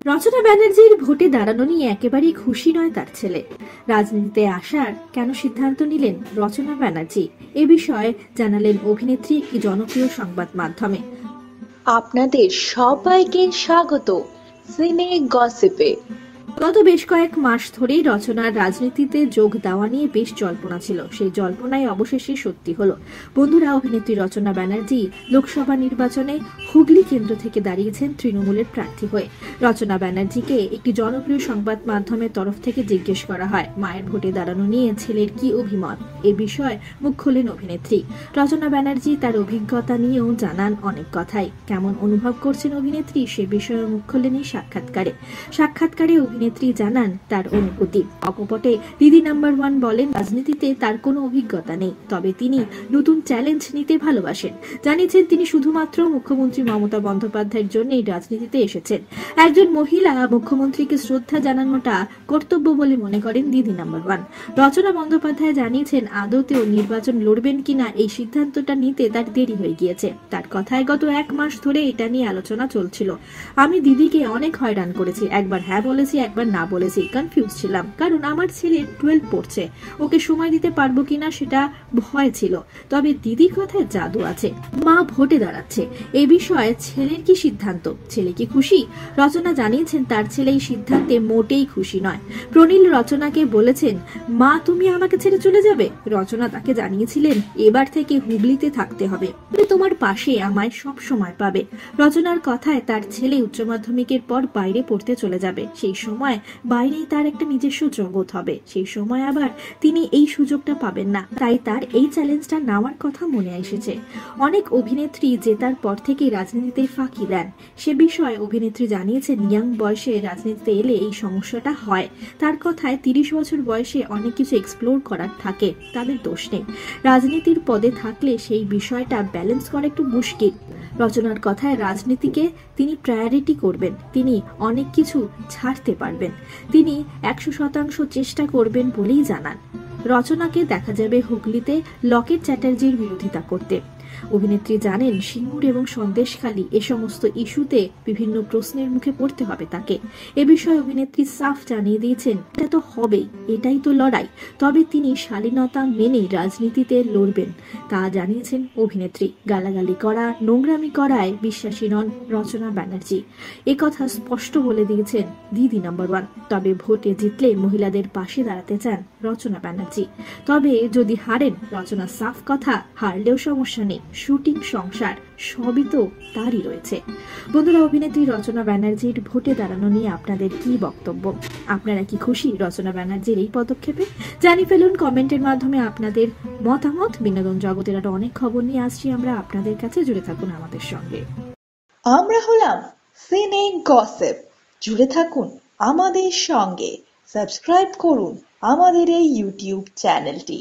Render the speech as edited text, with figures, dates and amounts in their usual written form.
রচনা ব্যানার্জির ভোটে দাঁড়ানো নিয়ে একেবারেই খুশি নয় তার ছেলে। রাজনীতিতে আসার কেন সিদ্ধান্ত নিলেন রচনা ব্যানার্জি, এ বিষয়ে জানালেন অভিনেত্রী একটি জনপ্রিয় সংবাদ মাধ্যমে। আপনাদের সবাইকে স্বাগত সিনে গসিপে। গত বেশ কয়েক মাস ধরেই রচনার রাজনীতিতে যোগ দেওয়া নিয়ে বেশ জল্পনা ছিল। সেই জল্পনায় অবশেষে সত্যি হলো। বন্ধুরা, অভিনেত্রী রচনা ব্যানার্জি লোকসভা নির্বাচনে হুগলি কেন্দ্র থেকে দাঁড়িয়েছেন তৃণমূলের প্রার্থী হয়ে। রচনা ব্যানার্জিকে একটি জনপ্রিয় সংবাদ মাধ্যমের তরফ থেকে জিজ্ঞেস করা হয় মায়ের ভোটে দাঁড়ানো নিয়ে ছেলের কি অভিমত। এ বিষয়ে মুখ খোলেন অভিনেত্রী। রচনা ব্যানার্জি তার অভিজ্ঞতা নিয়েও জানান অনেক কথাই। কেমন অনুভব করছেন অভিনেত্রী সে বিষয়ে মুখ খোলেন এই সাক্ষাৎকারে অভিনেত্রী জানান তার অনুভূতি। অকপটে দিদি নাম্বার 1 বলেন রাজনীতিতে তার কোনো অভিজ্ঞতা নেই, তবে তিনি নতুন চ্যালেঞ্জ নিতে ভালোবাসেন। জানিয়েছেন তিনি শুধুমাত্র মুখ্যমন্ত্রী মমতা বন্দ্যোপাধ্যায়ের জন্যই রাজনীতিতে এসেছেন। একজন মহিলা মুখ্যমন্ত্রীকে শ্রদ্ধা জানানোটা কর্তব্য বলে মনে করেন দিদি নাম্বার 1। রচনা বন্দ্যোপাধ্যায় জানিয়েছেন আদতেও নির্বাচন লড়বেন কিনা এই সিদ্ধান্তটা নিতে তার দেরি হয়ে গিয়েছে। তার কথায় গত 1 মাস ধরে এটা নিয়ে আলোচনা চলছিল। আমি দিদিকে অনেক হয়রান করেছি, একবার হ্যাঁ বলেছি একবার না বলেছি, কনফিউজ ছিলাম, কারণ আমার ছেলে 12 পড়ছে, ওকে সময় দিতে পারবো কিনা সেটা ভয় ছিল। তবে দিদির কথায় জাদু আছে, মা ভোটে দাঁড়াচ্ছে, এই বিষয়ে ছেলের কি সিদ্ধান্ত, ছেলে কি খুশি? রচনা জানিয়েছেন তার ছেলে এই সিদ্ধান্তে মোটেই খুশি নয়। প্রনীল রচনাকে বলেছেন মা তুমি আমাকে ছেড়ে চলে যাবে। রচনা তাকে জানিয়েছিলেন এবার থেকে হুগলিতে থাকতে হবে, তোমার পাশে আমায় সব সময় পাবে। রচনার কথায় তার ছেলে উচ্চ মাধ্যমিকের পর বাইরে পড়তে চলে যাবে, সেই সময় বাইরেই তার একটা নিজস্ব জগৎ হবে, সেই সময় আবার তিনি এই সুযোগটা পাবেন না। তাই তার এই চ্যালেঞ্জটা নেওয়ার কথা মনে এসেছে। অনেক অভিনেত্রী জেতার পর থেকে রাজনীতিতে ফাঁকি দেন, সে বিষয়ে অভিনেত্রী জানিয়েছেন ইয়াং বয়সে রাজনীতিতে এলে এই সমস্যাটা হয়। তার কথায় 30 বছর বয়সে অনেক কিছু এক্সপ্লোর করার থাকে, তাদের দোষ নেই। রাজনীতির পদে থাকলে সেই বিষয়টা ব্যালেন্স করা একটু মুশকিল। রচনার কথায় রাজনীতিকে তিনি প্রায়োরিটি করবেন, তিনি অনেক কিছু ছাড়তে পারবেন, তিনি 100% চেষ্টা করবেন বলেই জানান। রচনাকে দেখা যাবে হুগলিতে লকেট চ্যাটার্জির বিরোধিতা করতে। অভিনেত্রী জানেন সিঙ্গুর এবং সন্দেশখালী এ সমস্ত ইস্যুতে বিভিন্ন প্রশ্নের মুখে পড়তে হবে তাকে। এ বিষয়ে অভিনেত্রী সাফ জানিয়ে দিয়েছেন এটা তো হবেই, এটাই তো লড়াই, তবে তিনি শালীনতা মেনে রাজনীতিতে লড়বেন তা জানিয়েছেন অভিনেত্রী। গালাগালি করা, নোংরামি করায় বিশ্বাসী নন রচনা ব্যানার্জি, একথা স্পষ্ট বলে দিয়েছেন দিদি নাম্বার 1। তবে ভোটে জিতলে মহিলাদের পাশে দাঁড়াতে চান রচনা ব্যানার্জি। তবে যদি হারেন, রচনা সাফ কথা, হারলেও সমস্যা নেই, শুটিং সংসার সবই তো তারই রয়েছে। বন্ধুরা, অভিনেত্রী রচনা ব্যানার্জির ভোটে দাঁড়ানো নিয়ে আপনাদের কি বক্তব্য? আপনারা কি খুশি রচনা ব্যানার্জির এই পদক্ষেপে? জানিয়ে ফেলুন কমেন্টের মাধ্যমে আপনাদের মতামত। বিনোদন জগতের আরো অনেক খবর নিয়ে আসছি আমরা আপনাদের কাছে, জুড়ে থাকুন আমাদের সঙ্গে। আমরা হলাম সিনে গসিপ, জুড়ে থাকুন আমাদের সঙ্গে, সাবস্ক্রাইব করুন আমাদের এই ইউটিউব চ্যানেলটি।